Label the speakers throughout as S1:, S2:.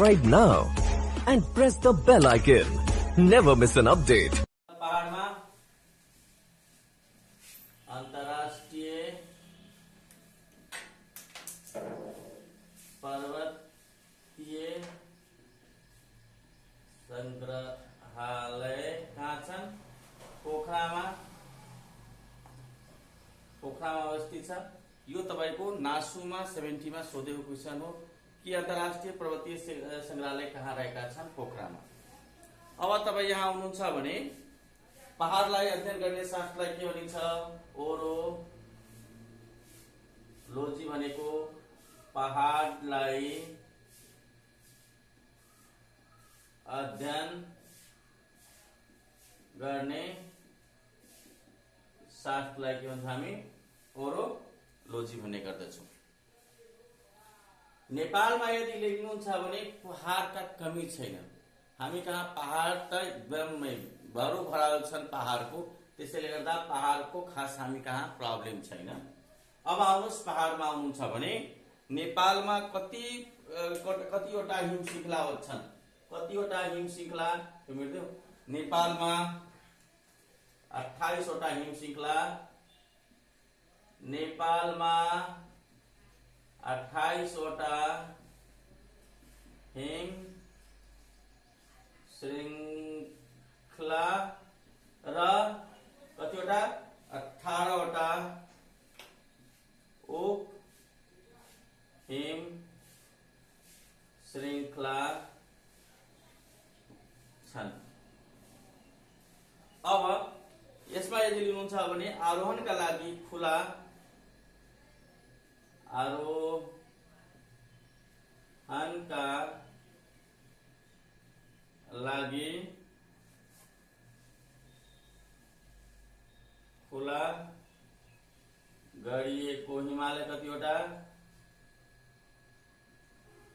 S1: Subscribe now and press the bell icon. Never miss an update.
S2: पहाड़मा अन्तर्राष्ट्रिय पर्वतीय संग्रहालय कहाँ छन्? पोखरामा अवस्थित छ। यो तपाईको नासुमा 70 मा सोधेको क्वेशन हो कि अन्तर्राष्ट्रिय पर्वतीय संग्रहालय कहाँ रहेका छन्? पोखरामा। अब तपाई यहाँ आउनुहुन्छ भने पहाडलाई अध्ययन गर्ने शास्त्रलाई के भनिन्छ? ओरोलोजी भनेको पहाडलाई अध्ययन गर्ने शास्त्रलाई के भन्छ? हामी ओरोलोजी भन्ने गर्दछौं। नेपालमा यदि लेख्नुहुन्छ भने पहाडका कमी छैन। हामी कहाँ पहाड त एकदमै भरो भराल छन् पहाडको, त्यसैले गर्दा पहाडको खास हामी कहाँ प्रब्लम छैन। अब आउनुहोस्, पहाडमा आउनुहुन्छ भने नेपालमा कतिवटा हिम श्रृंखला छन्? कतिवटा हिम श्रृंखला हेर्दियौ? नेपालमा 28 वटा हिम श्रृंखला, नेपालमा 28 वटा हिम श्रृंखला र कतिवटा 18 वटा उप हिम श्रृंखला छन्। अब यसमा यदि लिनुहुन्छ भने आरोहणका लागि खुला गरिएको हिमालय कतिवटा?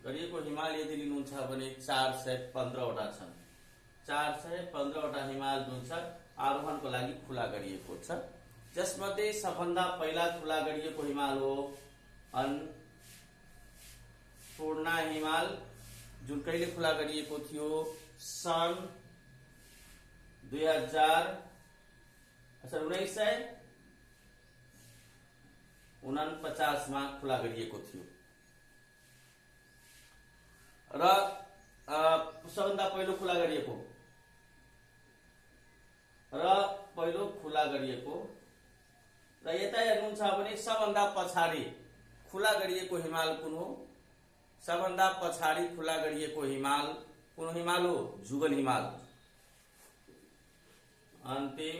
S2: गरिएको हिमाल यदि लिनुहुन्छ भने 415 वटा छन्। 415 वटा हिमाल जुन छ आरोहणको लागि खुला गरिएको छ। जसमध्ये सबभन्दा पहिला खुला गरिएको हिमाल हो अन्नपूर्णा हिमाल, जुन कहिले खुला गरिएको थियो? सन् 1949 मा खुला गरिएको थियो। र सबभन्दा पहिलो खुला गरिएको र यता हेर्नुहुन्छ भने सबभन्दा पछाडि खुला गरिएको हिमाल कुन हो? सबभन्दा पछाडि खुला गरिएको हिमाल कुन हिमाल हो? जुगल हिमाल। अन्तिम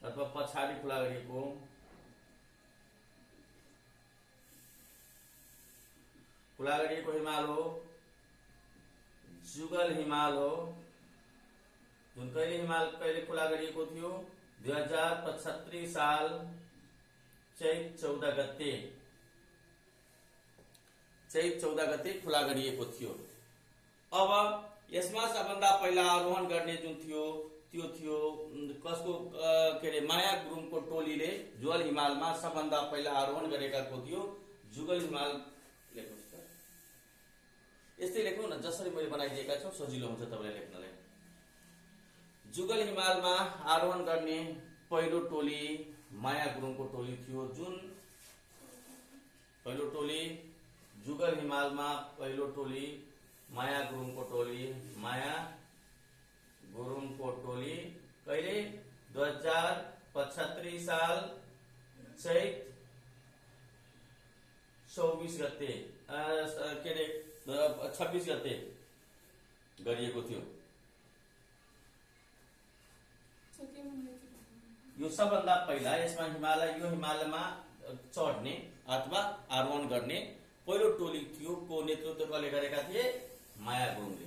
S2: अथवा पछाडि खुला गरिएको हिमाल हो जुगल हिमाल हो। जुन कहिले खुला गरिएको थियो? 2075 साल चैत 14 गते खुला गरिएको थियो। अब यसमा सबभन्दा पहिला आरोहण गर्ने जुन थियो त्यो थियो कसको? माया गुरुङको टोलीले जुगल हिमालमा सबभन्दा पहिला आरोहण गरेका थियो। जुगल हिमाल लेख्नुस् त, यस्तै लेख्नु न, जसरी मैले बनाइदिएका छौ सजिलो हुन्छ तपाईलाई लेख्नलाई। जुगल हिमालमा आरोहण गर्ने पहिलो टोली माया गुरुङको टोली थियो। जुन पहिलो टोली जुगल हिमालमा पहिलो टोली माया गुरुङको टोली कहिले? 2075 साल चैत 26 गते गरिएको थियो। यो सबभन्दा पहिला यसमा यो हिमालयमा चढ्ने अथवा आरोहण गर्ने पहिलो टोली थियो। को नेतृत्व कसले गरेका थिए? माया गुरुङले।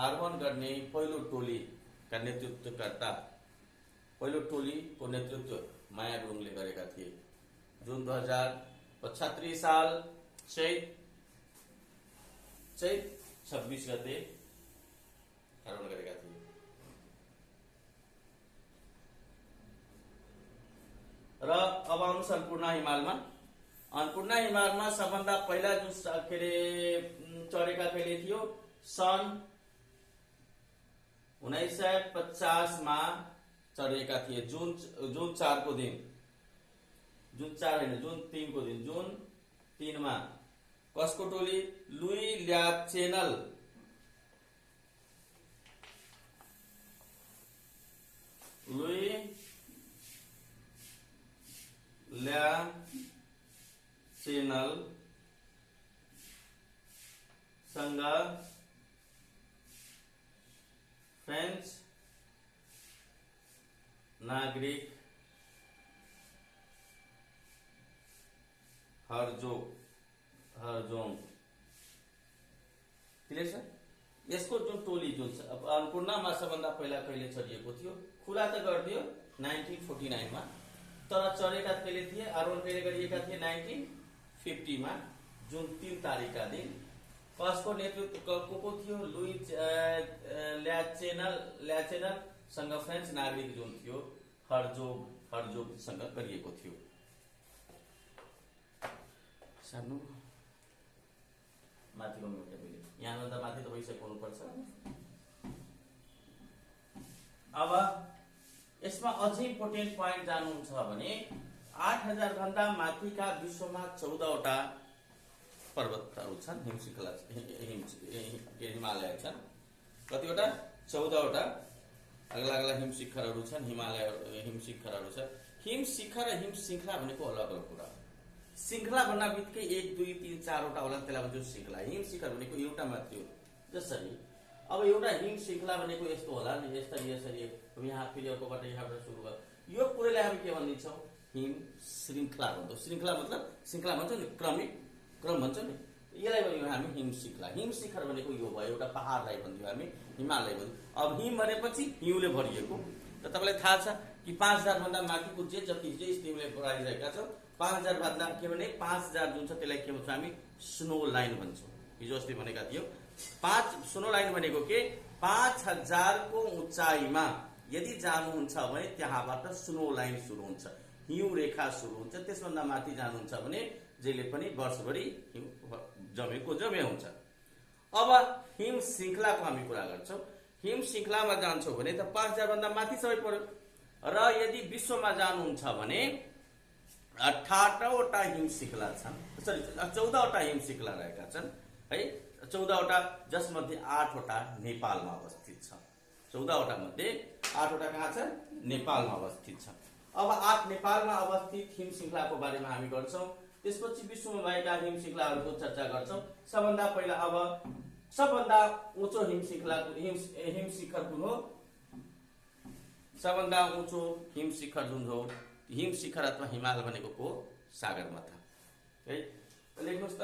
S2: आरोहण गर्ने पहिलो टोलीका नेतृत्वकर्ता, पहिलो टोलीको नेतृत्व माया गुरुङले गरेका थिए। जुन 2075 साल चैत 26 गते आरोहण गरेका थिए। र अब आउनु सम्पूर्ण हिमालमा अन्नपूर्ण हिमालमा सबभन्दा पहिला जुन के अरे चढेका कहिले थियो सन् 1950 मा चढेका थिए जुन 4 को दिन, जुन 4 होइन जुन 3 को दिन, जुन 3 मा कसको टोली? लुई ल्याचेनल, लुई ल्याचेनल सँग फ्रेन्च नागरिक हर्जोङ, क्लियर छ? यसको जुन टोली जुन छ अब अन्नपूर्णमा सबभन्दा पहिला कहिले चढिएको थियो? खुला त गरिदियो 1949 मा, तर चढेका कहिले थिए? आरोहण कहिले गरिएका थिए? 1950 मा जुन 3 तारिकका दिन। कसको नेतृत्व को थियो? लुई ल्याचेनल सँग फ्रेन्च नागरिक जुन थियो हर्जोगसँग गरिएको थियो। सानो माथिको मिल्छ मैले यहाँभन्दा माथि त भइसक्नु हुनुपर्छ। अब यसमा अझै इम्पोर्टेन्ट पोइन्ट जान्नुहुन्छ भने 8000 भन्दा माथिका विश्वमा 14 वटा पर्वतहरू छन्, हिमालय छन्। कतिवटा? 14 वटा अग्ला हिम शिखरहरू छन्, हिमालय हिम शिखरहरू छ। हिम शिखर र हिम श्रृङ्खला भनेको अलग अलग कुरा हो। श्रृङ्खला भन्दा बित्तिकै 1 2 3 4 वटा होला, त्यसलाई भन्छ श्रृङ्खला। हिम शिखर भनेको एउटा मात्रै हो। जसरी अब एउटा हिम श्रृङ्खला भनेको यस्तो होला नि, यसरी यहाँ फेरि अर्कोबाट यहाँबाट सुरु गर्छ। यो कुरालाई हामी के भनिन्छौँ? हिम श्रृङ्खला भन्छौँ। श्रृङ्खला मतलब श्रृङ्खला भन्छौँ नि, क्रम भन्छौँ नि, यसलाई भन्यो हामी हिम श्रृङ्खला। हिम शिखर भनेको यो भयो, एउटा पहाडलाई भन्थ्यो हामी, हिमालय भन्थ्यो। अब हिम भनेपछि हिउँले भरिएको। त तपाईँलाई थाहा छ कि 5000 भन्दा माथिको जे स्थितिले बढाइरहेका छौँ, 5000 भन्दा के भने 5000 जुन छ त्यसलाई के भन्छौँ हामी? स्नो लाइन भन्छौँ। हिजो अस्ति भनेका थियो। स्नो लाइन भनेको के? 5000 को उचाइमा यदि जानुहुन्छ भने त्यहाँबाट स्नो लाइन सुरु हुन्छ, हिउँ रेखा सुरु हुन्छ। त्यसभन्दा माथि जानुहुन्छ भने जहिले पनि वर्षभरि हिउँ जमे हुन्छ। अब हिम श्रृङ्खलाको हामी कुरा गर्छौँ। हिम श्रृङ्खलामा जान्छौँ भने त 5000 भन्दा माथि सबै पर्यो। र यदि विश्वमा जानुहुन्छ भने 18 वटा हिम श्रृङ्खला छन्, 14 वटा हिम श्रृङ्खला रहेका छन् है। 14 वटा जसमध्ये 8 वटा नेपालमा अवस्थित छ। 14 वटा मध्ये 8 वटा कहाँ छ? नेपालमा अवस्थित छ। अब 8 नेपालमा अवस्थित हिम श्रृङ्खलाको बारेमा हामी गर्छौँ। त्यसपछि विश्वमा भएका हिम श्रृङ्खलाहरूको चर्चा गर्छौँ। सबभन्दा पहिला अब सबभन्दा उँचो हिम शिखर कुन हो? सबभन्दा उँचो हिम शिखर जुन हो, हिम शिखर अथवा हिमाल भनेको को? सागरमाथा है। लेख्नुहोस् त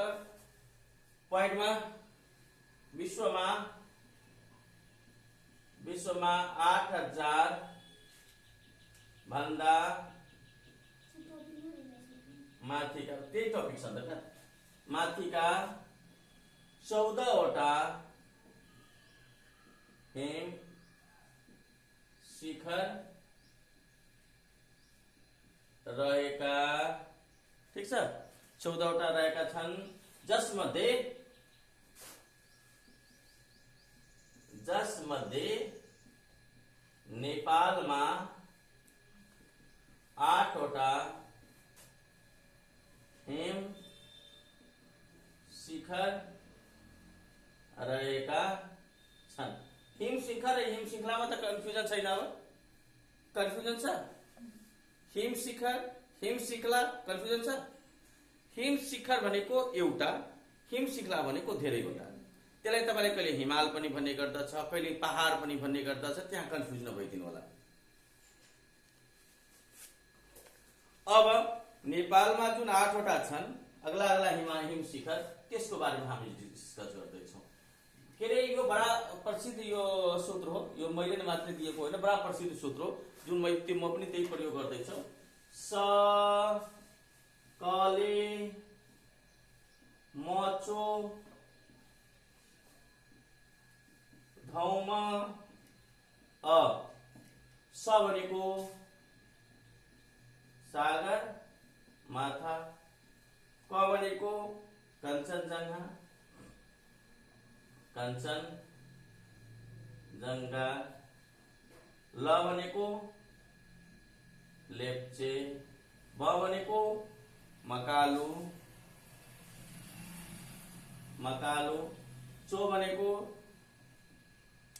S2: पोइन्टमा, विश्वमा 8000 भन्दा माथिका, त्यही टपिक छ त, माथिका 14 वटा हिम शिखर रहेका, ठिक छ, 14 वटा रहेका छन्। जसमध्ये नेपालमा 8 वटा हिम शिखर रहेका छन्। हिम शिखर र हिम श्रृङ्खलामा त कन्फ्युजन छैन। अब कन्फ्युजन छ? हिम शिखर हिम श्रृङ्खला कन्फ्युजन छ? हिम शिखर भनेको एउटा, हिम श्रृङ्खला भनेको धेरैवटा। त्यसलाई तपाईँले कहिले हिमाल पनि भन्ने गर्दछ, कहिले पहाड पनि भन्ने गर्दछ, त्यहाँ कन्फ्युज नभइदिनु होला। अब नेपालमा जुन 8 वटा छन् अग्ला हिम शिखर, त्यसको बारेमा हामी डिस्कस गर्दैछौँ। के अरे यो बडा प्रसिद्ध यो सूत्र हो, यो मैले नै मात्रै दिएको होइन, बडा प्रसिद्ध सूत्र हो जुन म पनि त्यही प्रयोग गर्दैछु। स कले मचो धौमा अ। स भनेको सागर माथा, क भनेको कञ्चनजङ्घा, कञ्चनजङ्घा। ल भनेको लेप्चे, ब भनेको मकालु, मकालु। चो भनेको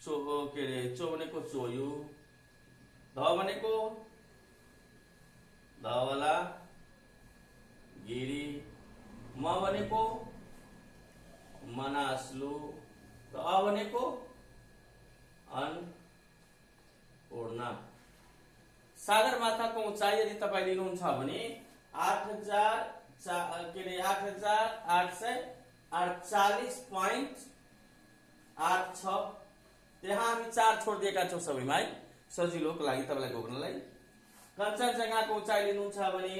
S2: चो के अरे चो भनेको चोयु, ध भनेको धवला गिरी, म भनेको मनास्लु, र अ भनेको अन्नपूर्ण। सगरमाथाको उचाइ यदि तपाईँ लिनुहुन्छ भने 8848.86 त्यहाँ हामी 4 छोडिदिएका छौँ सबैमा है, सजिलोको लागि तपाईँलाई घोक्नलाई। कञ्चनजङ्घाको उचाइ लिनुहुन्छ भने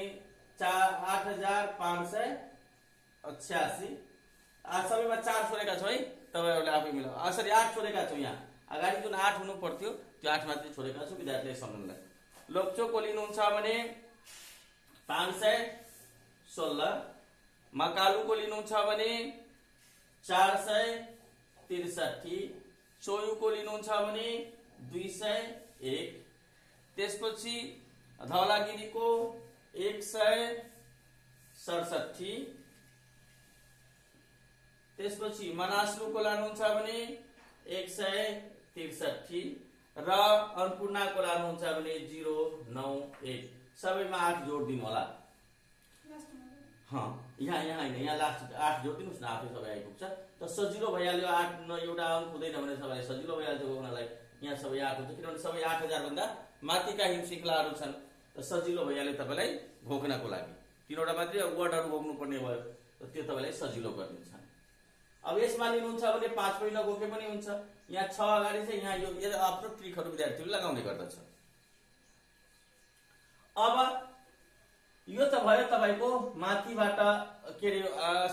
S2: 8586, सबैमा 4 छोडेका छौँ है, तपाईँहरूले आफै मिलाउ। सरी 8 छोडेका छौँ यहाँ, अगाडि जुन 8 हुनु पर्थ्यो त्यो 8 मात्रै छोडेका छौँ विद्यार्थीले सम्झनुलाई। लोप्चोको लिनुहुन्छ भने 516, मकालुको लिनुहुन्छ भने 463, चोयुको लिनुहुन्छ भने 201, त्यसपछि धवलागिरीको 167, त्यसपछि मनास्लुको लानुहुन्छ भने 163 र अन्नपूर्णको लानुहुन्छ भने 091। सबैमा 8 जोड दिनु होला। यहाँ यहाँ लास्ट 8 जोड दिनुहोस् न, आफै सबै आइपुग्छ त सजिलो भइहाल्यो। 8 एउटा अंक हुँदैन भने सबैलाई सजिलो भइहाल्छ घोक्नलाई। यहाँ सबै 8 हुन्छ किनभने सबै 8000 भन्दा माथिका हिम श्रृङ्खलाहरू छन्, त सजिलो भइहाल्यो तपाईँलाई घोक्नको लागि। 3वटा मात्रै वर्डहरू घोक्नु पर्ने भयो, त्यो तपाईँलाई सजिलो गरिदिन्छ। अब यसमा लिनुहुन्छ भने 5 पहिला घोके पनि हुन्छ। यहाँ 6 अगाडि चाहिँ यहाँ यो आफ्नो ट्रिकहरू विद्यार्थीहरूले लगाउने गर्दछ। अब यो त भयो तपाईको माथिबाट के अरे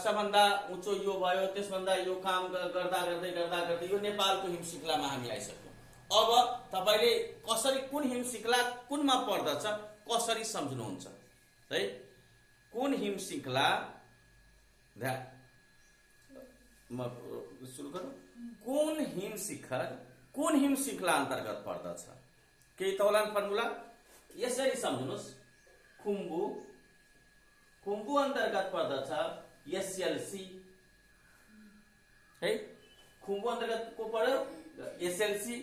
S2: सबभन्दा उच्च यो भयो, त्यसभन्दा यो काम गर्दा गर्दै यो नेपालको हिम श्रृङ्खलामा हामी आइसक्यौँ। अब तपाईले कसरी कुन हिम श्रृङ्खला कुनमा पर्दछ कसरी सम्झ्नुहुन्छ है? कुन हिम श्रृङ्खला म सुरु गरौँ। कुन हिम शिखर कुन हिम श्रृङ्खला अन्तर्गत पर्दछ? केही तौलान फर्मुला यसरी सम्झ्नुहोस्। खुम्बु अन्तर्गत पर्दछ एसएलसी है, खुम्बु अन्तर्गत को पर्यो एसएलसी।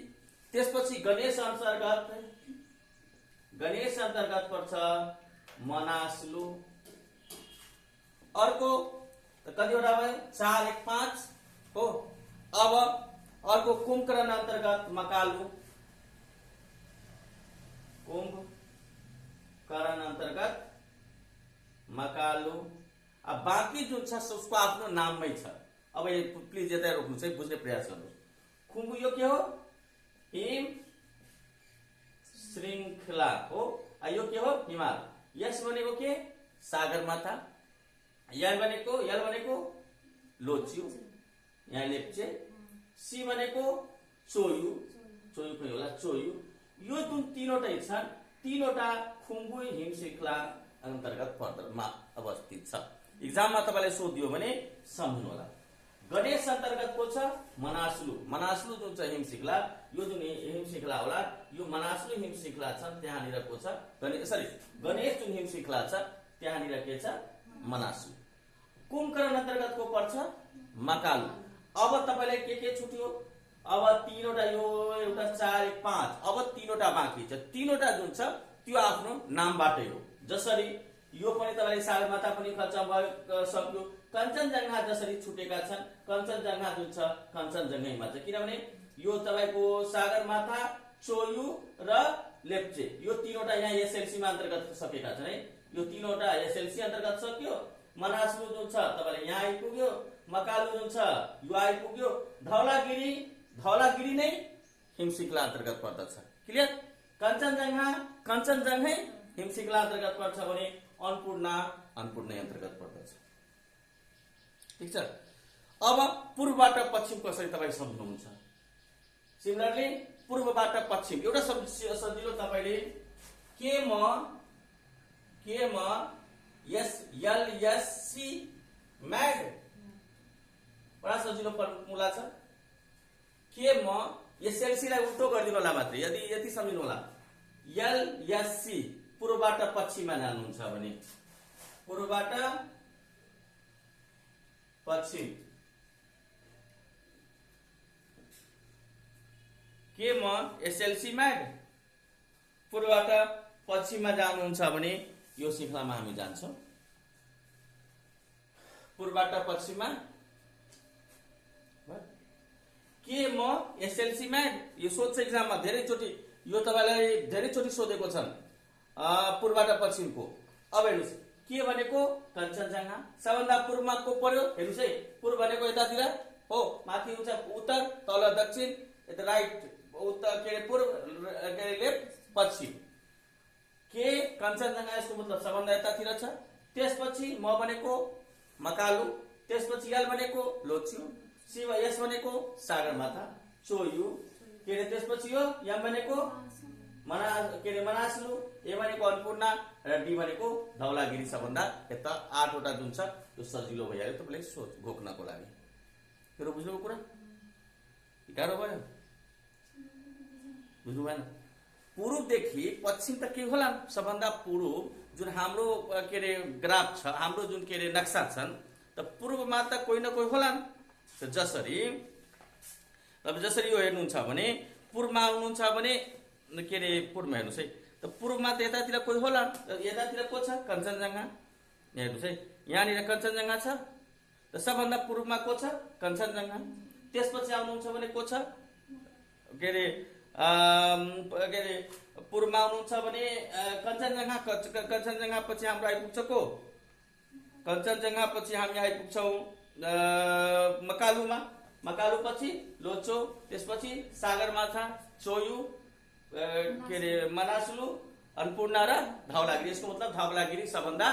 S2: त्यसपछि गणेश अन्तर्गत पर्छ मनास्लु। अर्को कतिवटा भयो? 4 1 5 हो। अब अर्को कुम्भकर्ण अन्तर्गत मकालु, कुम्भकर्ण अन्तर्गत मकालु। अब बाँकी जुन छ उसको आफ्नो नाममै छ। अब यो प्लिज यता रोक्नुहोस् है, बुझ्ने प्रयास गर्नुहोस्। खुम्बु यो के हो? हिम श्रृङ्खला हो। यो के हो? हिमाल। यस भनेको के? सागरमाथा। यल भनेको लोच्यु, यहाँ लेप्चे। सी भनेको चोयु पनि होला, चोयु। यो जुन 3वटै छन्, 3वटा खुम्बु हिम श्रृङ्खला अन्तर्गत अवस्थित छ। इक्जाममा तपाईँलाई सोधियो भने सम्झनु होला। गणेश अन्तर्गत को छ? मनास्लु जुन छ हिम श्रृङ्खला, यो जुन हिम श्रृङ्खला होला यो मनास्लु हिम श्रृङ्खला छन्, त्यहाँनिर को छ? गणेश जुन हिम श्रृङ्खला छ त्यहाँनिर के छ? मनास्लु। कुम्भकर्ण अन्तर्गत को पर्छ? मकालु। अब तपाईलाई के छुट्यो? अब 3वटा यो एउटा 4 1 5, अब 3वटा बाँकी छ। 3वटा जुन छ त्यो आफ्नो नामबाटै हो। जसरी यो पनि तपाईले सागरमाथा पनि खत्म भयो सक्यो। कञ्चनजङ्घा जसरी छुटेका छन्, कञ्चनजङ्घा जुन छ कञ्चनजङ्घैमा छ, किनभने यो तपाईको सागरमाथा, चोयु र लेप्चे यो 3वटा यहाँ एसएलसी मा अन्तर्गत सकेका छन् है। यो 3वटा एसएलसी अन्तर्गत सक्यो। मनास्लु जुन छ तपाईले यहाँ आइपुग्यो। मकालु जुन छ यो आइपुग्यो। धवलागिरी नै हिम श्रृङ्खला अन्तर्गत पर्दछ। क्लियर? कञ्चनजङ्घै हिम श्रृङ्खला अन्तर्गत पर्छ भने अन्नपूर्ण अन्तर्गत पर्दछ। ठीक छ? अब पूर्वबाट पश्चिम कसरी तपाईँ सम्झ्नुहुन्छ? सिमिलरली पूर्वबाट पश्चिम एउटा सजिलो तपाईले के म LSC म्याड बडा सजिलो फर्मुला छ के म एसएलसी लाई उल्टो गरिदिनु होला मात्रै यति सम्झिनु होला LSC पूर्वबाट पश्चिममा जानुहुन्छ भने पूर्वबाट पश्चिम के म एसएलसी म्याड पूर्वबाट पश्चिममा जानुहुन्छ भने यो श्रृंखलामा हामी जान्छौं पूर्वबाट पश्चिममा के म एसएलसी म्याड यो सोध्छ एक्जाममा धेरैचोटि यो तपाईलाई धेरैचोटि सोधेको छन् पूर्वबाट पश्चिमको अब हेर्नुस् के भनेको कञ्चनजङ्घा सबभन्दा पूर्वमा को पर्यो हेर्नुस् है पूर्व भनेको यतातिर हो माथि हुन्छ उत्तर तल दक्षिण यता राइट उत्तर के पूर्व के लेफ्ट पश्चिम के कञ्चनजङ्घा यसको मतलब सबभन्दा यतातिर छ त्यसपछि म भनेको मकालु त्यसपछि यल भनेको लोछ्यु शिव यस भनेको सागरमाथा चोयु के रे त्यसपछि यो यम भनेको मनासलु ए भनेको अन्नपूर्णा र डी भनेको धौलागिरी सबभन्दा यता 8 वटा जुन छ त्यो सजिलो भइहाल्यो तपाईलाई सोच घोक्नको लागि फेरि बुझ्नुको कुरा गाह्रो भयो बुझ्नु भएन पूर्वदेखि पश्चिम त के होला सबभन्दा पूर्व जुन हाम्रो के रे ग्राफ छ हाम्रो जुन के रे नक्सा छन् त पूर्वमा त कोही न कोही होला जसरी अब जसरी यो हेर्नुहुन्छ भने पूर्वमा आउनुहुन्छ भने के रे पूर्वमा हेर्नुस् है त पूर्वमा त यतातिर कोही होला यतातिर को छ कञ्चनजङ्घा हेर्नुस् है यहाँनिर कञ्चनजङ्घा छ त सबभन्दा पूर्वमा को छ कञ्चनजङ्घा त्यसपछि आउनुहुन्छ भने को छ के रे पूर्वमा आउनुहुन्छ भने कञ्चनजङ्घा पछि हाम्रो आइपुग्छ को कञ्चनजङ्घा पछि हामी आइपुग्छौं मकालु पछि लोचो त्यसपछि सागरमाथा चोयु के रे मनासलु अन्नपूर्णा र धौलागिरी यसको मतलब धौलागिरी सबभन्दा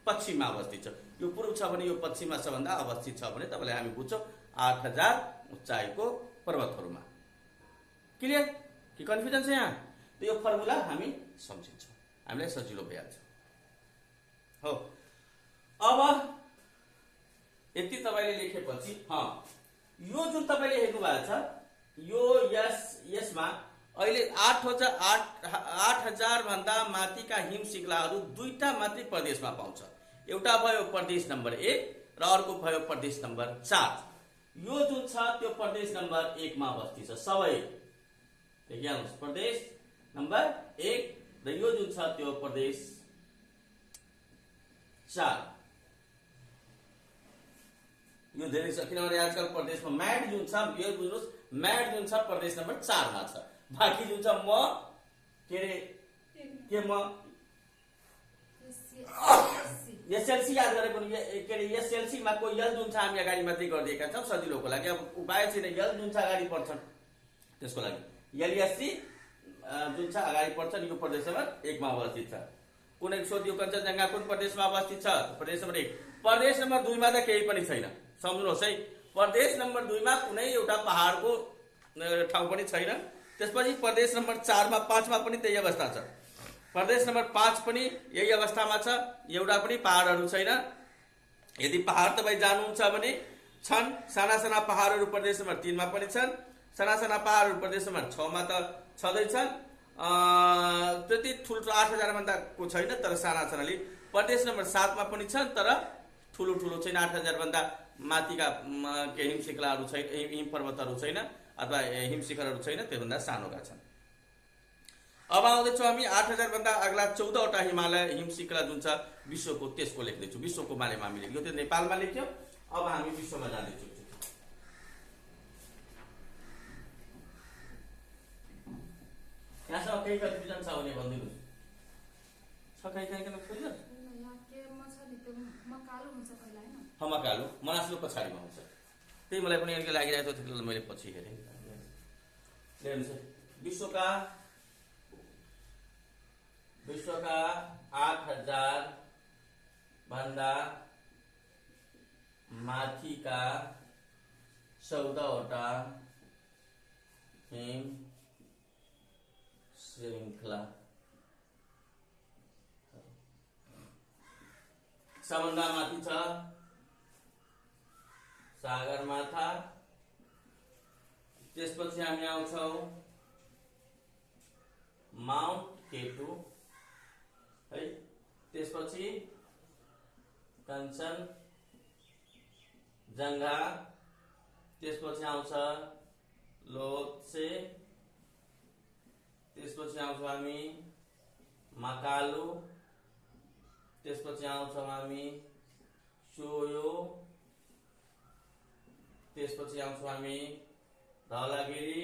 S2: पश्चिममा अवस्थित छ यो पूर्व छ भने यो पश्चिममा सबभन्दा अवस्थित छ भने तपाईलाई हामी बुझ्छौं 8000 उचाइको पर्वतहरुमा क्लियर कि कन्फ्युजन छ यहाँ त यो फर्मुला हामी सम्झिन्छौं हामीलाई सजिलो भइहाल्छ हो अब यति तपाईले लेखेपछि यो जुन तपाईले हेर्नु भएको छ यो यसमा अहिले 8000 भन्दा माथिका हिम श्रृंखलाहरू दुईटा मात्रै प्रदेशमा पाउँछ एउटा भयो प्रदेश नम्बर 1 र अर्को भयो प्रदेश नम्बर 4 यो जुन छ त्यो प्रदेश नम्बर 1 मा अवस्थित छ सबै देखिहाल्नुस् प्रदेश नम्बर 1 र यो जुन छ त्यो प्रदेश 4 यो धेरै छ किनभने आजकल प्रदेशमा म्याड जुन छ यो बुझ्नुस् म्याड जुन छ प्रदेश नम्बर 4 मा छ बाकी जुन छ म के रे के म एसएलसी याद गरेको नि के रे एसएलसी मा को यल जुन छ हामी अगाडि मात्रै गर्दिएका छौं सजिलोको लागि अब उपाय छैन यल जुन छ अगाडि पर्छन् त्यसको लागि एलएससी जुन छ अगाडि पर्छन् यो प्रदेश नम्बर 1 मा अवस्थित छ कुनै सोधियो कञ्चनजङ्घा कुन प्रदेशमा अवस्थित छ प्रदेश नम्बर 1 प्रदेश नम्बर 2 मा त केही पनि छैन सम्झ्नुहोस् है प्रदेश नम्बर 2 मा कुनै एउटा पहाडको ठाउँ पनि छैन त्यसपछि प्रदेश नम्बर 4 मा 5 मा पनि त्यही अवस्था छ प्रदेश नम्बर 5 पनि यही अवस्थामा छ एउटा पनि पहाडहरू छैन यदि पहाड तपाई जानुहुन्छ भने छन् साना साना पहाडहरू प्रदेश नम्बर 3 मा पनि छन् साना साना पहाडहरू प्रदेश नम्बर 6 मा त छँदै छन् त्यति ठुलो 8000 भन्दा को छैन तर साना छन् प्रदेश नम्बर 7 मा पनि छन् तर ठुलो छैन 8000 भन्दा माथिका के हिम श्रृंखलाहरू छैन हिम पर्वतहरू छैन अथवा हिम शिखरहरू छैन त्योभन्दा सानोका छन् अब आउँदैछौँ हामी 8000 भन्दा अग्ला 14 वटा हिमालय हिम श्रृंखला जुन छ विश्वको त्यसको लेख्दैछु विश्वको बारेमा हामी लेख्यो त्यो नेपालमा लेख्यो अब हामी विश्वमा जाँदैछौँ यहाँसम्म केही कन्फ्युजन छ भने भनिदिनुहोस् छ कहीँ कन्फ्युजन मकालु मनासलु पछाडिमा हुन्छ त्यही मलाई पनि अलिकति लागिरहेको थियो मैले पछि हेरेँ हेर्नुहोस् विश्वका 8000 भन्दा माथिका 14 वटा हिम श्रृंखला सबभन्दा माथि छ सगरमाथा। त्यसपछि हामी आउँछौ माउन्ट केटु है। त्यसपछि कञ्चनजङ्घा। त्यसपछि आउँछ लोत्से। त्यसपछि आउँछौँ हामी मकालु। त्यसपछि आउँछौँ हामी सोयो। त्यसपछि आउँछौँ हामी धौलागिरी।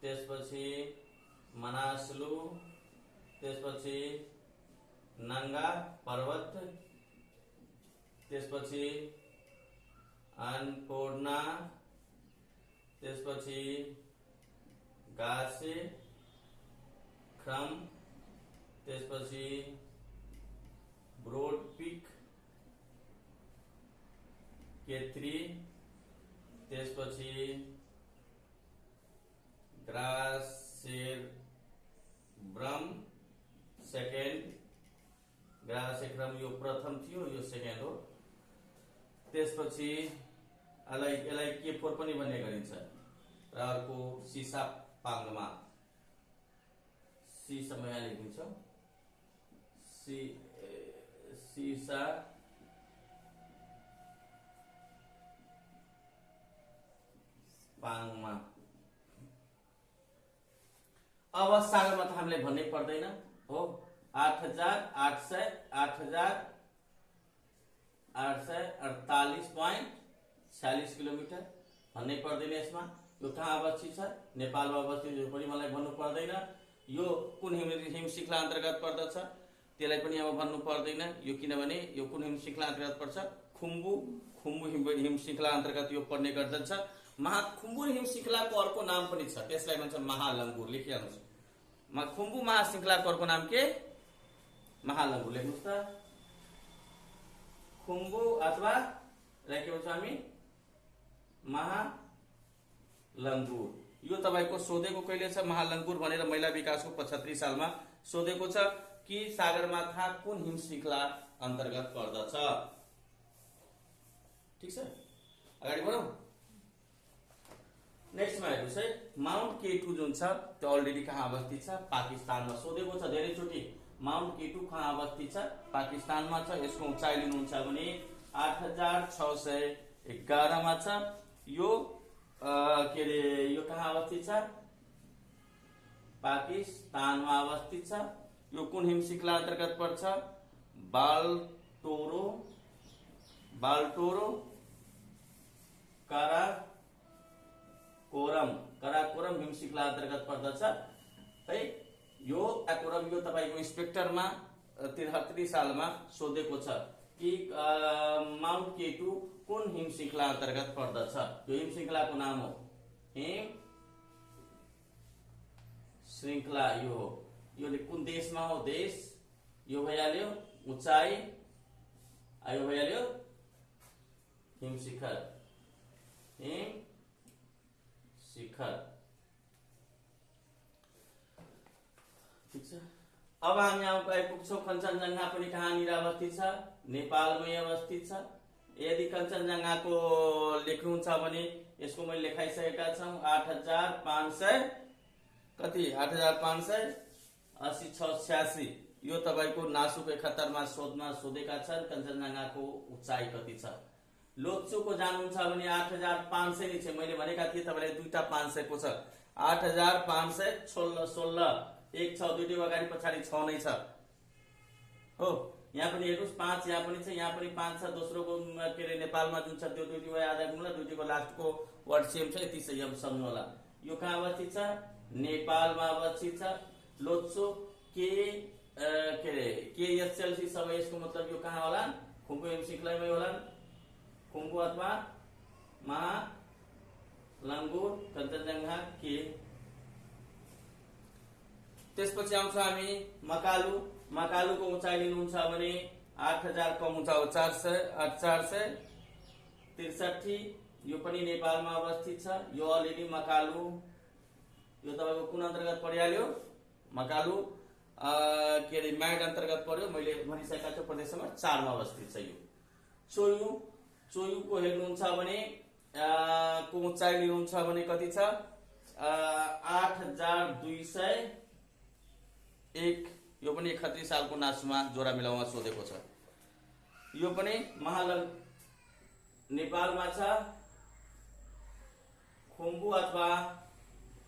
S2: त्यसपछि मनासलु। त्यसपछि नंगा पर्वत। त्यसपछि अन्नपूर्णा। त्यसपछि गासे क्रम। त्यसपछि ब्रोड पिक केत्री। त्यसपछि ग्रासेर ब्रम सेकेन्ड। ग्रासेक्रम यो प्रथम थियो, यो सेकेन्ड हो। त्यसपछि यसलाई के4 पनि भन्ने गरिन्छ र अर्को सिसा पाङ्गमा। सी समय लेखिन्छ सिसा पाङ्गमा। अब सगरमाथा हामीले भन्नै पर्दैन हो। 8,848.46 किलोमिटर भन्नै पर्दैन यसमा। यो कहाँ अवस्थित छ? नेपालमा अवस्थित। यो पनि मलाई भन्नु पर्दैन। यो कुन हिम श्रृङ्खला अन्तर्गत पर्दछ त्यसलाई पनि अब भन्नु पर्दैन। यो किनभने यो कुन हिम श्रृङ्खला अन्तर्गत पर्छ? खुम्बु हिम श्रृङ्खला अन्तर्गत यो पर्ने गर्दछ। खुम्बु हिम श्रृङ्खलाको अर्को नाम पनि छ, त्यसलाई भन्छ महालङ्गुर। लेखिहाल्नुहोस्, खुम्बु महाश्रृङ्खलाको अर्को नाम के? महालङ्गुर। लेख्नुहोस् त, खुम्बु अथवा के भन्छ हामी महालङ्गुर। यो तपाईको सोधेको कहिले छ महालङ्गुर भनेर? महिला विकासको 75 सालमा सोधेको छ कि सगरमाथा कुन हिम श्रृङ्खला अन्तर्गत पर्दछ। ठीक छ, अगाडि बढौँ। नेक्स्टमा हेर्नुहोस् है, माउन्ट केटु जुन छ त्यो अलरेडी कहाँ अवस्थित छ? पाकिस्तानमा सोधेको छ धेरैचोटि। माउन्ट केटु कहाँ अवस्थित छ? पाकिस्तानमा छ। यसको उचाइ लिनुहुन्छ भने 8,611 मा छ। यो यो कहाँ अवस्थित छ? पाकिस्तानमा अवस्थित छ। यो कुन हिम श्रृङ्खला अन्तर्गत पर्छ? बाल्टोरो काराकोरम हिम श्रृङ्खला अन्तर्गत पर्दछ है। यो काराकोरम यो तपाईको इन्स्पेक्टरमा 73 सालमा सोधेको छ कि माउन्ट केटु कुन हिम श्रृङ्खला अन्तर्गत पर्दछ। यो हिम श्रृङ्खलाको नाम हो हिम श्रृङ्खला। यो हो, यो कुन देशमा हो? देश यो भइहाल्यो। उचाइ आयो भइहाल्यो। हिम शिखर ठीक छ। अब हामी आइपुग्छौँ कञ्चनजङ्घा पनि कहाँनिर अवस्थित छ? नेपालमै अवस्थित छ। यदि कञ्चनजङ्घाको लेख्नुहुन्छ भने यसको मैले लेखाइसकेका छौँ। 8,500 कति? 8,586। यो तपाईको नासुक 71 मा सोधेका छन् कञ्चनजङ्घाको उचाइ कति छ। लोत्सुको जानुहुन्छ भने 8,500 नै छ। मैले भनेका थिएँ तपाईलाई दुईटा 500 को छ। 8,516 एक छ, दुईटै अगाडि पछाडि 6 नै छ हो। यहाँ पनि हेर्नुहोस् 5 यहाँ पनि छ, यहाँ पनि 5 छ। दोस्रोको के अरे नेपालमा जुन छ त्यो दुईटी आधा गुणा दुईटीको लास्टको वर्ड सेम छ। यति चाहिँ अब सम्झनु होला। यो कहाँ अवस्थित छ? नेपालमा अवस्थित छ। लोत्सो के एसएलसी सब यसको मतलब यो कहाँ होला? खुम्बु हिम श्रृङ्खलामै होला। खुम्बु अथवा महालङ्गुर कञ्चनजङ्घा के। त्यसपछि आउँछ हामी मकालुको उचाइ लिनुहुन्छ भने 8,000 कम ऊंचा हो 463। यो पनि नेपालमा अवस्थित छ। यो अलरेडी मकालु यो तपाईको कुन अन्तर्गत परिहाल्यो? मकालु के अरे म्याड अन्तर्गत पर्यो। मैले भनिसकेका छु प्रदेश नम्बर 4 मा अवस्थित छ यो। चोयुको हेर्नुहुन्छ भने को उचाइ लिनुहुन्छ भने कति छ 8201। यो पनि 31 सालको नासुमा जोरा मिलाउमा सोधेको छ। यो पनि नेपालमा छ खुम्बु अथवा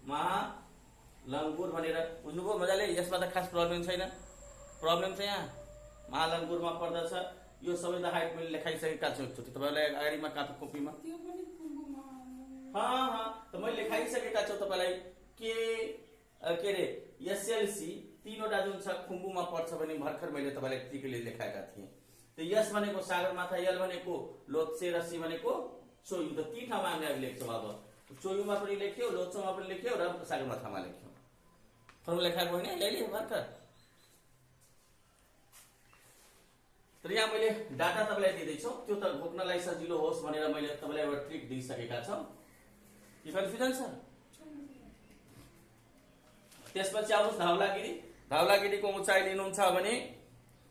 S2: महालङ्गुर भनेर बुझ्नुभयो मजाले। यसमा त खास प्रब्लम छैन। प्रब्लम चाहिँ यहाँ महालङ्गुरमा पर्दछ। यो सबै त हाइट मैले लेखाइसकेका छु तपाईलाई अगाडिमा कापी कपीमा। त मैले लेखाइसकेका छु तपाईलाई के अरे एसएलसी तीनवटा जुन छ खुम्बुमा पर्छ भने भर्खर मैले तपाईलाई टिकले लेखाएका थिएँ। त यस भनेको सागरमाथा, यल भनेको लोत्से र सी भनेको चोयु। त ती ठाउँमा हामीले लेख्छौँ। अब चोयुमा पनि लेख्यो, लोत्सोमा पनि लेख्यो र सागरमाथामा लेख्यो। फर्मुला लेखाएको होइन यहिले भर्खर। तर यहाँ मैले डाटा तपाईलाई दिँदैछु त्यो त घोक्नलाई सजिलो होस् भनेर मैले तपाईलाई एउटा ट्रिक दिइसकेका छौँ। के कन्फ्युजन छ? त्यसपछि आउनुहोस् धवलागिरी। धवलागिरीको उचाइ लिनुहुन्छ भने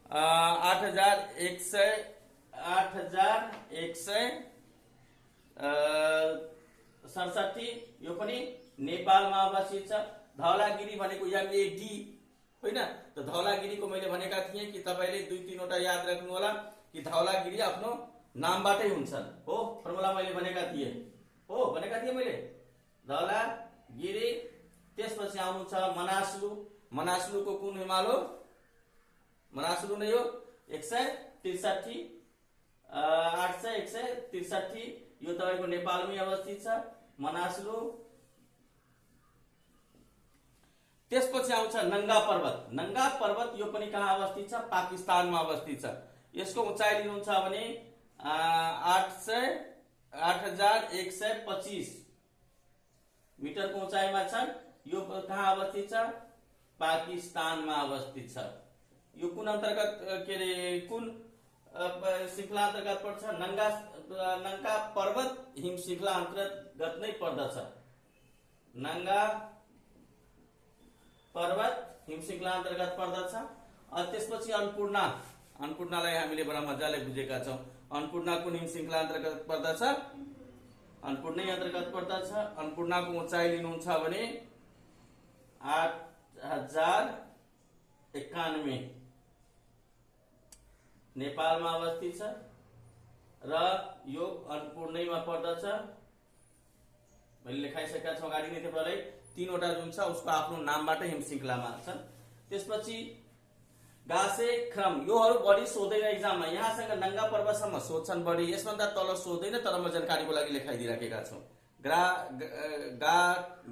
S2: 8167। यो पनि नेपालमा अवस्थित छ। धवलागिरी भनेको MAD होइन। त धवलागिरीको मैले भनेका थिएँ कि तपाईले 2-3 वटा याद राख्नु होला कि धवलागिरी आफ्नो नामबाटै हुन्छन् हो। फर्मुला मैले भनेका थिएँ मैले धवलागिरी। त्यसपछि आउनु छ मनासलु। मनासलुको कुन हिमाल हो? मनासलु नै हो 163 163। यो तपाईको नेपालमै अवस्थित छ मनासलु। त्यसपछि आउँछ नंगा पर्वत। नंगा पर्वत यो पनि कहाँ अवस्थित छ? पाकिस्तानमा अवस्थित छ। यसको उचाइ लिनुहुन्छ भने 8125 मिटरको उचाइमा छ। यो कहाँ अवस्थित छ? पाकिस्तानमा अवस्थित छ। यो कुन अन्तर्गत के अरे कुन श्रृङ्खला अन्तर्गत पर्छ? नंगा पर्वत हिम श्रृङ्खला अन्तर्गत नै पर्दछ। नंगा पर्वत हिम श्रृङ्खला अन्तर्गत पर्दछ। त्यसपछि अन्नपूर्णालाई हामीले बडा मजाले बुझेका छौँ। अन्नपूर्ण कुन हिम श्रृङ्खला अन्तर्गत पर्दछ? अन्नपूर्णै अन्तर्गत पर्दछ। अन्नपूर्णको उचाइ लिनुहुन्छ भने 8091 नेपालमा अवस्थित छ र यो अन्नपूर्णैमा पर्दछ। मैले लेखाइसकेका छु अगाडि नै तपाईलाई। 3 वटा जुन छ उसको आफ्नो नामबाटै हिम श्रृङ्खलामा छन्। त्यसपछि गासे क्रम योहरू बढी सोध्दैन एक्जाममा। यहाँसँग नंगा पर्वतसम्म सोध्छन् बढी, यसभन्दा तल सोध्दैन। तर म जानकारीको लागि लेखाइदिइराखेका छु।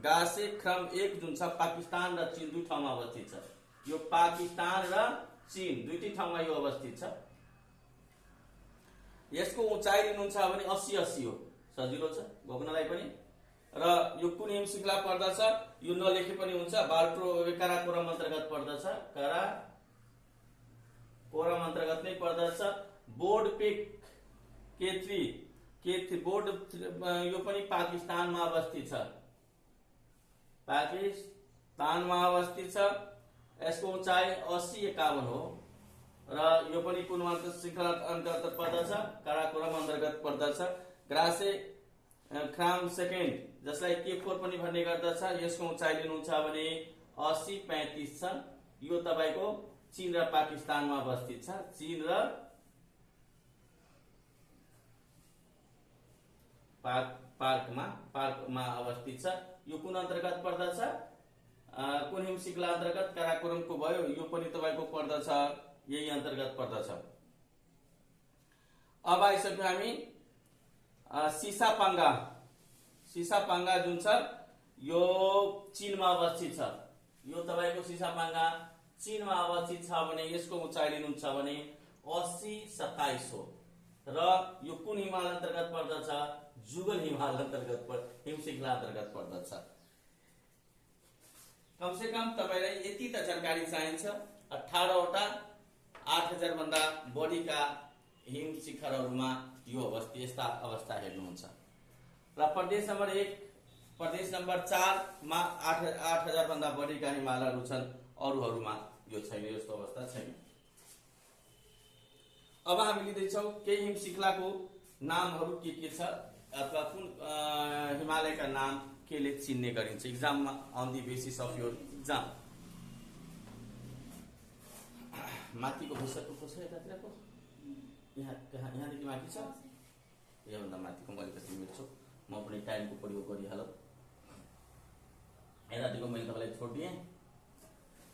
S2: गासे क्रम 1 जुन छ पाकिस्तान र चीन दुई ठाउँमा अवस्थित छ। यो पाकिस्तान र चीन दुईटै ठाउँमा यो अवस्थित छ। यसको उचाइ लिनुहुन्छ भने 80 हो। सजिलो छ घोक्नलाई पनि। र यो कुन हिम श्रृङ्खला पर्दछ? यो नलेखे पनि हुन्छ। काराकोरम अन्तर्गत पर्दछ। काराकोरम अन्तर्गत नै पर्दछ। बोर्ड पिक K3 बोर्ड यो पनि पाकिस्तानमा अवस्थित छ। पाकिस्तानमा अवस्थित छ। यसको उचाइ 80-51 हो र यो पनि कुन श्रृङ्खला अन्तर्गत पर्दछ? काराकोरम अन्तर्गत पर्दछ। ग्रासे क्रम सेकेन्ड जसलाई K4 पनि भन्ने गर्दछ। यसको उचाइ लिनुहुन्छ भने 80-35 छ। यो तपाईको चीन र पाकिस्तानमा अवस्थित छ। चीन र पार्कमा अवस्थित छ। यो कुन अन्तर्गत पर्दछ? कुन हिम श्रृङ्खला अन्तर्गत? काराकोरमको भयो। यो पनि तपाईको पर्दछ यही अन्तर्गत पर्दछ। अब आइसक्यो हामी सिसापाङ्गा जुन छ यो चीनमा अवस्थित छ। यो तपाईको सिसापाङ्गा चीनमा अवस्थित छ भने यसको उचाइ लिनुहुन्छ भने 80-27 हो र यो कुन हिमाल अन्तर्गत पर्दछ? जुगल हिमाल अन्तर्गत हिम श्रृङ्खला अन्तर्गत पर्दछ। कम से कम तपाईलाई यति त जानकारी चाहिन्छ। 18 वटा 8000 भन्दा बढीका हिम शिखरहरूमा यो यस्ता अवस्था हेर्नुहुन्छ। र प्रदेश नम्बर 1 प्रदेश नम्बर 4 मा 8000 भन्दा बढीका हिमालहरू छन्। अरूहरूमा यो छैन, यस्तो अवस्था छैन। अब हामी लिँदैछौँ केही हिम श्रृङ्खलाको नामहरू के छ अथवा कुन हिमालयका नाम केले चिन्ने गरिन्छ इक्जाममा on the basis of your exam. माथिको पुस्तकको को छ यतातिरको, यहाँदेखि माथि छ, योभन्दा माथिको म अलिकति मिल्छु, म पनि टाइमको प्रयोग गरिहालौँ। यतातिरको मैले तपाईँलाई छोडिदिएँ।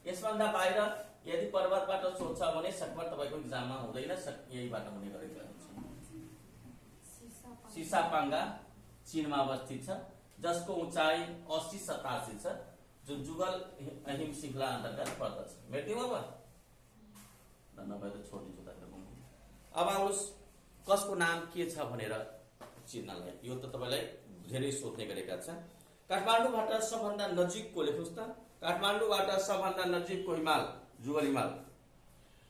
S2: यसभन्दा बाहिर यदि पर्वतबाट सोध्छ भने सकभर तपाईँको इक्जाममा हुँदैन, यहीबाट हुने गरेको हुन्छ। सिसापाङ्गा चीनमा अवस्थित छ, जसको उचाइ 80-87 छ, जुन जुगल हिम श्रृङ्खला अन्तर्गत पर्दछ। मेट्यौँ अब नभए त छोडिदिन्छु तपाईँको। अब आउनुहोस् कसको नाम के छ भनेर चिन्नलाई, यो त तपाईँलाई धेरै सोध्ने गरेका छन्। काठमाडौँबाट सबभन्दा नजिकको लेख्नुहोस् त, काठमाडौँबाट सबभन्दा नजिकको हिमाल जुगल हिमाल।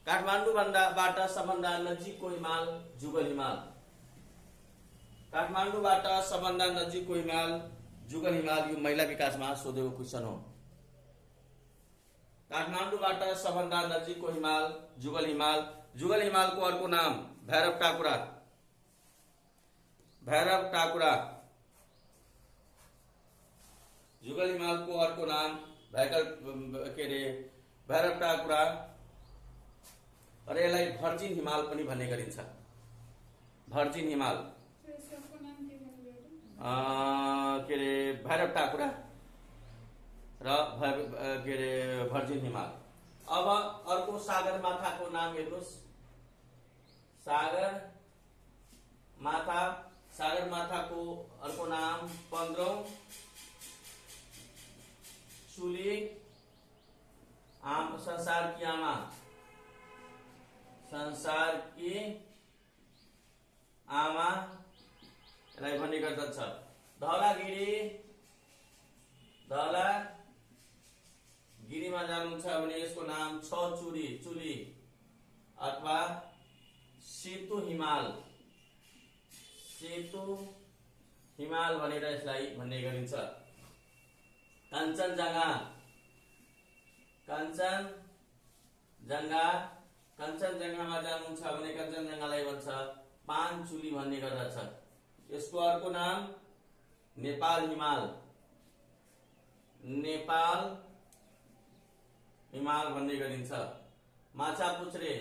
S2: काठमाडौँबाट सबभन्दा नजिकको हिमाल जुगल हिमाल। काठमाडौँबाट सबभन्दा नजिकको हिमाल जुगल हिमाल। यो महिला विकासमा सोधेको क्वेसन हो। काठमाडौँबाट सबभन्दा नजिकको हिमाल जुगल हिमाल। जुगल हिमालको अर्को नाम भैरव टाकुरा। भैरव टाकुरा। जुगल हिमालको अर्को नाम भैरव टाकुरा र यसलाई भर्जिन हिमाल पनि भन्ने गरिन्छ। भर्जिन हिमाल भैरव टाकुरा र भर्जिन हिमाल। अब अर्को सगरमाथाको नाम हेर्नुहोस्। सगरमाथाको अर्को नाम 15औं चुली संसार की आमा। संसार की आमा यसलाई भन्ने गर्दछ। धवलागिरीमा जानुहुन्छ भने यसको नाम 6 चुली अथवा सेतु हिमाल भनेर यसलाई भन्ने गरिन्छ। कञ्चनजङ्घामा जानुहुन्छ भने कञ्चनजङ्घालाई भन्छ 5 चुली भन्ने गर्दछ। यसको अर्को नाम नेपाल हिमाल भन्ने गरिन्छ। माछापुच्छ्रे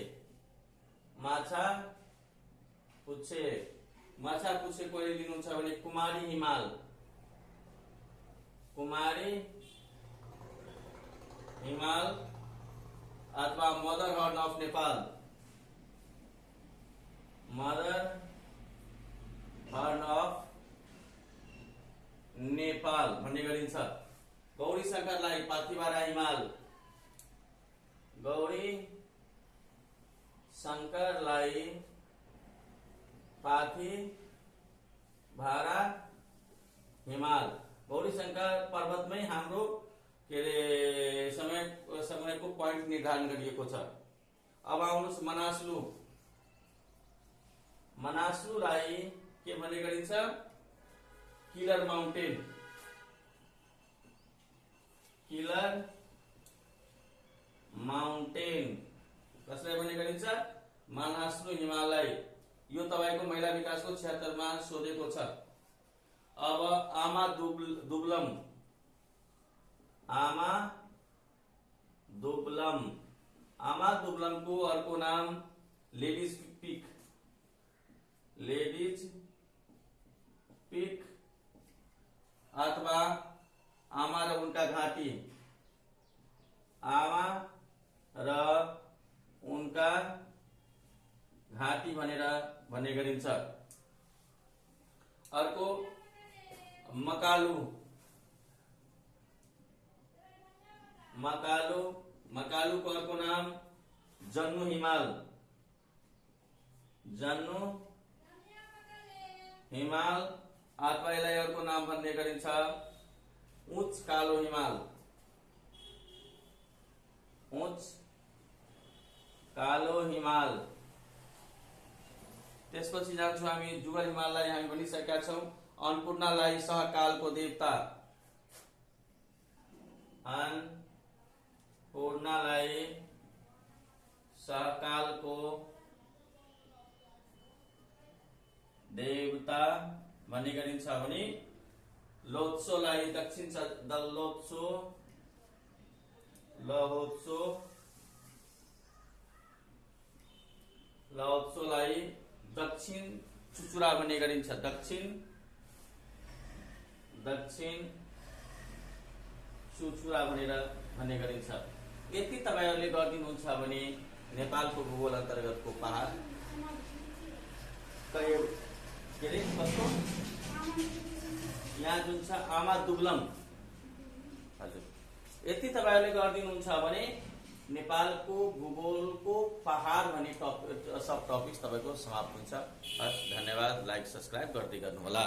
S2: कोही लिनुहुन्छ भने कुमारी हिमाल अथवा mother horn of Nepal. Mother horn of Nepal भन्ने गरिन्छ। गौरी शङ्करलाई पाथिभरा हिमाल। गौरी शङ्करलाई पाथिभरा हिमाल। गौरी शङ्कर पर्वतमै हाम्रो समयको पॉइंट निर्धारण गरिएको छ। अब आउनुहोस् मनासलुलाई के भन्ने गरिन्छ? किलर माउन्टेन कसलाई भन्ने गरिन्छ? मनासलु हिमालय। यो तपाईको महिला विकासको 76 मा सोधेको छ। अब आमा दुब्लमको अर्को नाम लेडीज पिक अथवा आमा र उनका घाटी। आमा र उनका घाटी भनेर भन्ने गरिन्छ। अर्को मकालुको अर्को नाम जन्नु हिमाल अथवा यसलाई अर्को नाम भन्ने गरिन्छ उच्च कालो हिमाल। त्यसपछि जान्छौँ हामी जुगल हिमाललाई हामी भनिसकेका छौँ। अन्नपूर्णालाई सहकालको देवता। फोड्नालाई सहकालको देवता भन्ने गरिन्छ भने लोत्सोलाई दक्षिण लहोत्सोलाई दक्षिण चुचुरा भन्ने गरिन्छ। दक्षिण चुचुरा भन्ने गरिन्छ। यति तपाईहरुले गरिदिनुहुन्छ भने नेपालको भूगोल अन्तर्गतको पहाड के अरे कस्तो यहाँ जुन छ आमा दुब्लम, हजुर यति तपाईहरुले गरिदिनुहुन्छ भने नेपालको भूगोलको पहाड भन्ने सब टपिक्स तपाईको समाप्त हुन्छ। हस्, धन्यवाद। लाइक सब्स्क्राइब गर्दै गर्नुहोला।